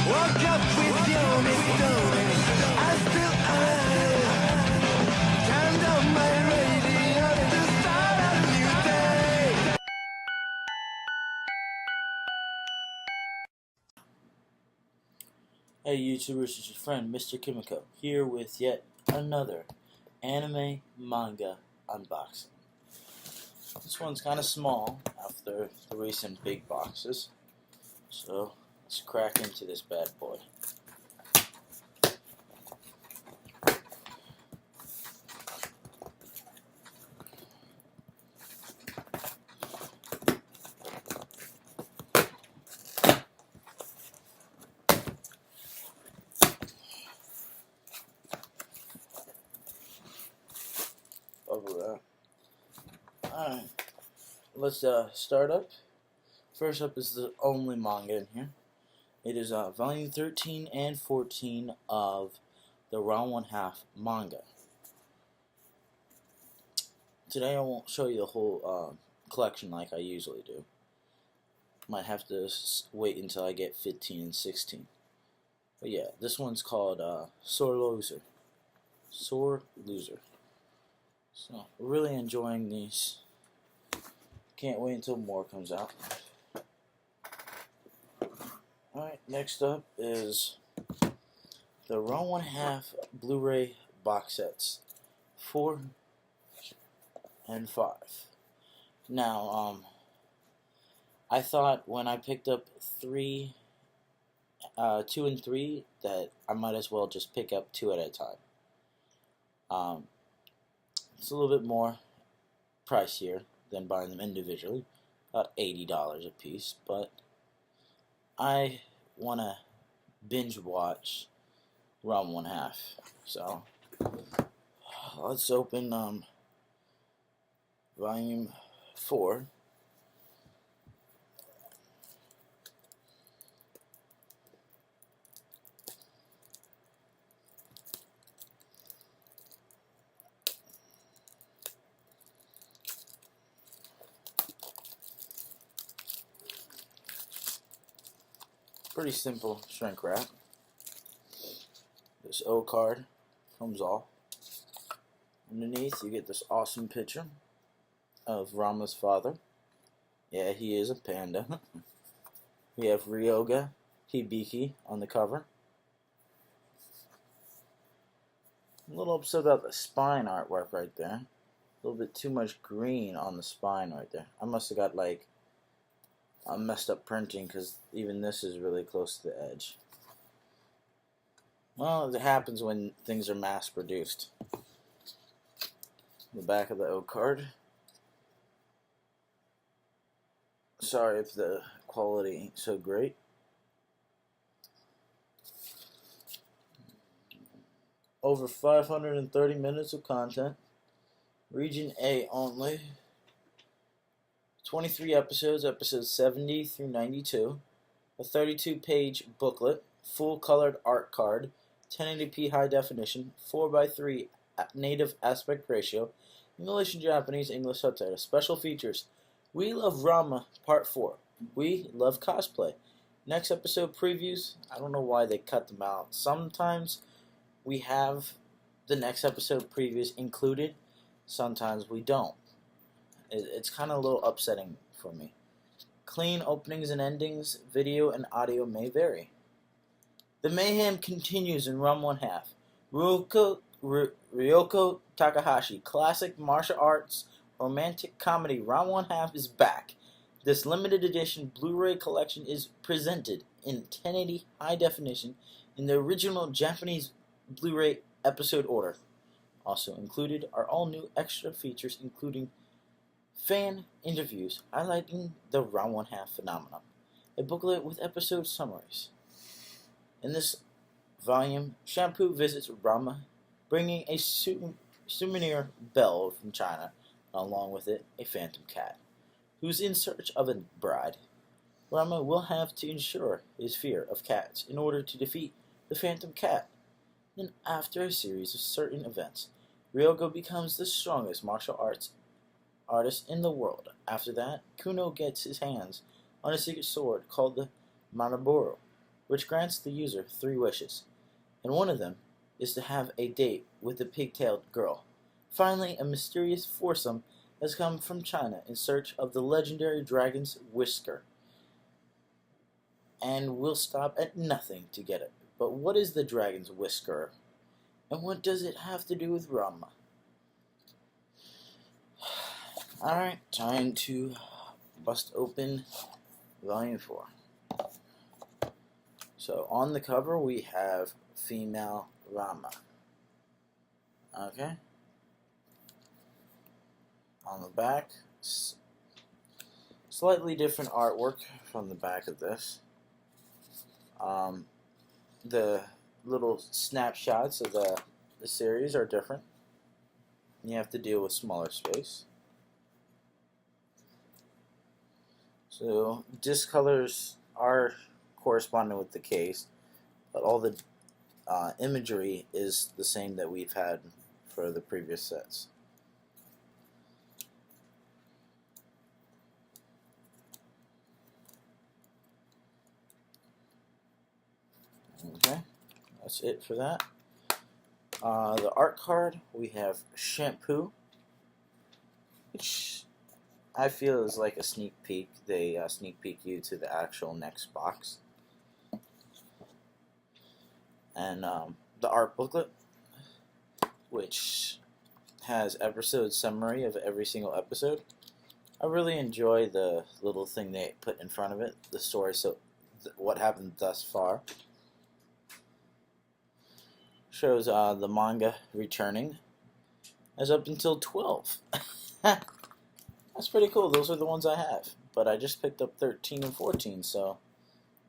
Woke up with your misdoing. I still turned on my radio to start a new day. Hey YouTubers, it's your friend Mr. Kimiko here with yet another anime manga unboxing. This one's kind of small after the recent big boxes, so let's crack into this bad boy. Over that. Alright, let's start up. First up is the only manga in here. It is volume 13 and 14 of the Round 1/2 manga. Today I won't show you the whole collection like I usually do. Might have to wait until I get 15 and 16. But yeah, this one's called Sore Loser. Sore Loser. So, really enjoying these. Can't wait until more comes out. Alright, next up is the Round 1/2 Blu-ray box sets. 4 and 5. Now, I thought when I picked up 2 and 3 that I might as well just pick up 2 at a time. It's a little bit more pricier than buying them individually, about $80 a piece, but I want to binge watch Round 1/2, so let's open volume 4. Pretty simple shrink wrap. This O card comes off. Underneath you get this awesome picture of Rama's father. Yeah, he is a panda. We have Ryoga Hibiki on the cover. I'm a little upset about the spine artwork right there. A little bit too much green on the spine right there. I must have got like messed up printing because even this is really close to the edge. Well, it happens when things are mass produced. The back of the O card. Sorry if the quality ain't so great. Over 530 minutes of content. Region A only. 23 episodes, episodes 70 through 92, a 32-page booklet, full-colored art card, 1080p high definition, 4:3 native aspect ratio, English and Japanese, English subtitles. Special features: We Love Rama Part 4. We Love Cosplay. Next episode previews. I don't know why they cut them out. Sometimes we have the next episode previews included, sometimes we don't. It's kind of a little upsetting for me. Clean openings and endings, video and audio may vary. The mayhem continues in Round 1/2. Ryoko Takahashi, classic martial arts romantic comedy Round 1/2 is back. This limited edition Blu-ray collection is presented in 1080 high definition in the original Japanese Blu-ray episode order. Also included are all new extra features, including fan interviews highlighting the Round 1/2 phenomenon, a booklet with episode summaries. In this volume, Shampoo visits Rama, bringing a souvenir bell from China, and along with it, a phantom cat, who's in search of a bride. Rama will have to ensure his fear of cats in order to defeat the phantom cat. Then, after a series of certain events, Ryogo becomes the strongest martial arts artist in the world. After that, Kuno gets his hands on a secret sword called the Manaboro. which grants the user 3 wishes, and one of them is to have a date with the pigtailed girl. Finally, a mysterious foursome has come from China in search of the legendary dragon's whisker, and will stop at nothing to get it. But what is the dragon's whisker, and what does it have to do with Ranma? Alright, time to bust open Volume 4. So, on the cover we have female Ranma. Okay? On the back, slightly different artwork from the back of this. The little snapshots of the series are different. You have to deal with smaller space. So disc colors are corresponding with the case, but all the imagery is the same that we've had for the previous sets. Okay, that's it for that. The art card, we have Shampoo, which I feel is like a sneak peek. They sneak peek you to the actual next box. And the art booklet, which has episode summary of every single episode. I really enjoy the little thing they put in front of it, the story, so what happened thus far. Shows the manga returning as up until 12. That's pretty cool. Those are the ones I have. But I just picked up 13 and 14, so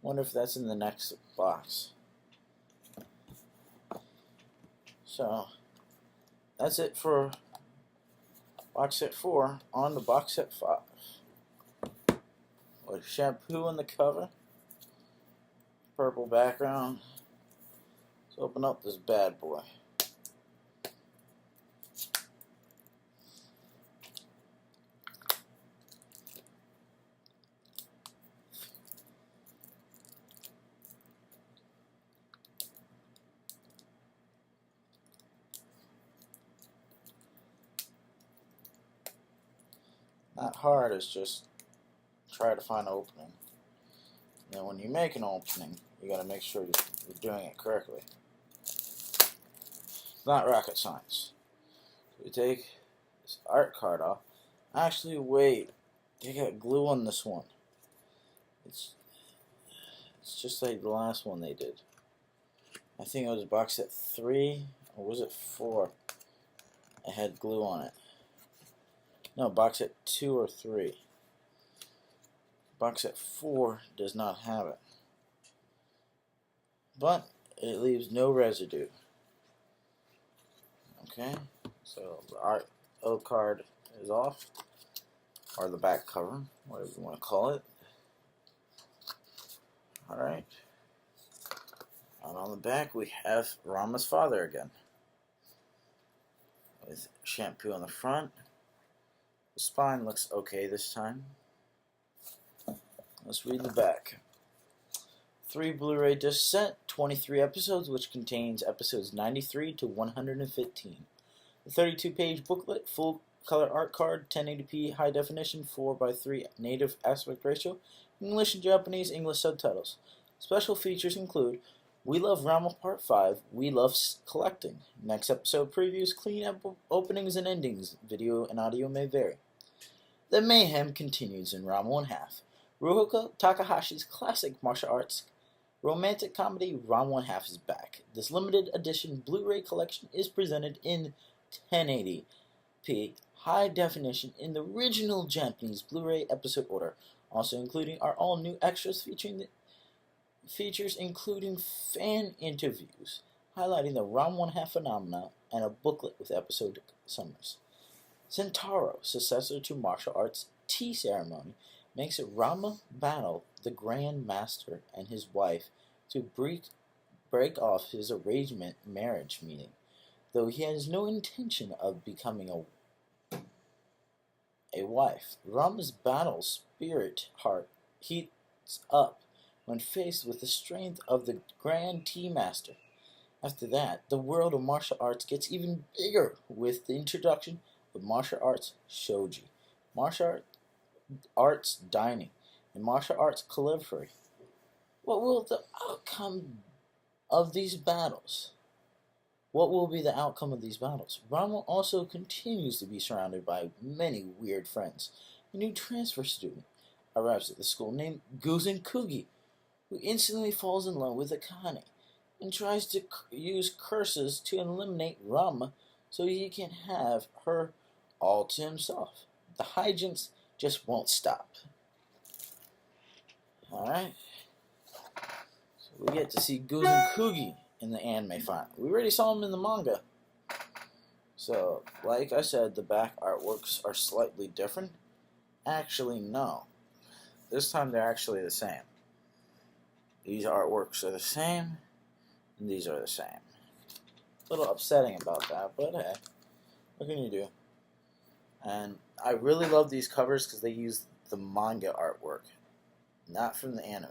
wonder if that's in the next box. So that's it for box set 4. On to box set 5. With Shampoo on the cover. Purple background. Let's open up this bad boy. Not hard, it's just try to find an opening. And when you make an opening, you gotta make sure you're doing it correctly. It's not rocket science. So we take this art card off. Actually, wait, they got glue on this one. It's just like the last one they did. I think it was box set 3, or was it 4? It had glue on it. No, box set 2 or 3. Box set 4 does not have it. But it leaves no residue. Okay, so the art card is off, or the back cover, whatever you want to call it. Alright. And on the back we have Ranma's father again, with Shampoo on the front. The spine looks okay this time. Let's read the back. 3 Blu-ray disc set, 23 episodes, which contains episodes 93 to 115. The 32-page booklet, full color art card, 1080p high definition, 4:3 native aspect ratio, English and Japanese, English subtitles. Special features include We Love Ranma Part 5, We Love Collecting. Next episode previews, clean openings and endings. Video and audio may vary. The mayhem continues in Ranma 1/2. Ruhoka Takahashi's classic martial arts romantic comedy Ranma 1/2 is back. This limited edition Blu-ray collection is presented in 1080p high definition in the original Japanese Blu-ray episode order, also including our all-new extras features including fan interviews highlighting the Ranma 1/2 phenomena and a booklet with episode summaries. Centauro, successor to martial arts tea ceremony, makes it Ranma battle the Grand Master and his wife to break off his arrangement marriage meeting, though he has no intention of becoming a wife. Ranma's battle spirit heart heats up when faced with the strength of the Grand Tea Master. After that, the world of martial arts gets even bigger with the introduction of martial arts shoji, martial arts dining, and martial arts calligraphy. What will the outcome of these battles? What will be the outcome of these battles? Rama also continues to be surrounded by many weird friends. A new transfer student arrives at the school named Guzen Kugi, who instantly falls in love with Akane and tries to use curses to eliminate Rama so he can have her all to himself. The hijinks just won't stop. Alright? So we get to see Guzen Kugi in the anime finally. We already saw him in the manga. So, like I said, the back artworks are slightly different. Actually, no. This time they're actually the same. These artworks are the same, and these are the same. A little upsetting about that, but hey, what can you do? And I really love these covers because they use the manga artwork, not from the anime.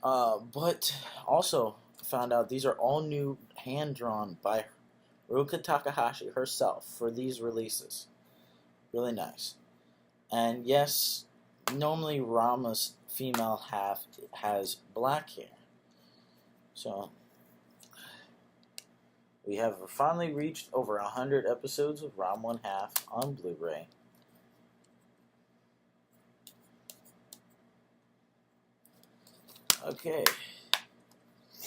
But also found out these are all new, hand-drawn by Ruka Takahashi herself for these releases. Really nice. And yes, normally Rama's female half has black hair. So we have finally reached over 100 episodes of Ram 1/2 on Blu-ray. Okay.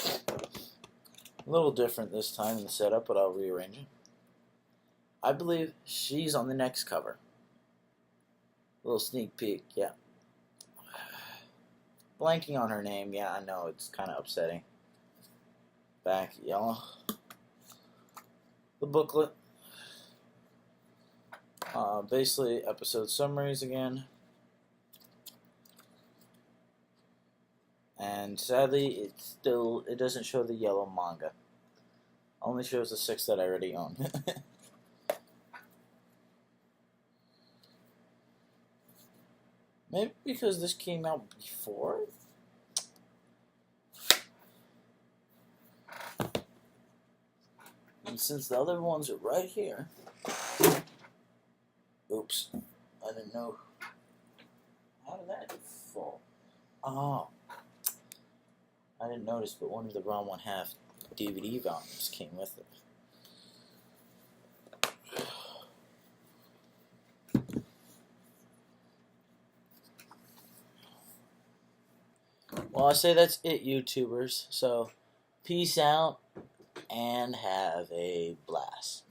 A little different this time in the setup, but I'll rearrange it. I believe she's on the next cover. A little sneak peek, yeah. Blanking on her name, yeah, I know, it's kind of upsetting. Back yellow. The booklet. Basically, episode summaries again. And sadly, it doesn't show the yellow manga. Only shows the 6 that I already own. Maybe because this came out before? And since the other ones are right here... Oops. I didn't know. How did that fall? Oh. I didn't notice, but one of the Ram 1/2 DVD volumes came with it. Well, I say that's it, YouTubers. So, peace out and have a blast.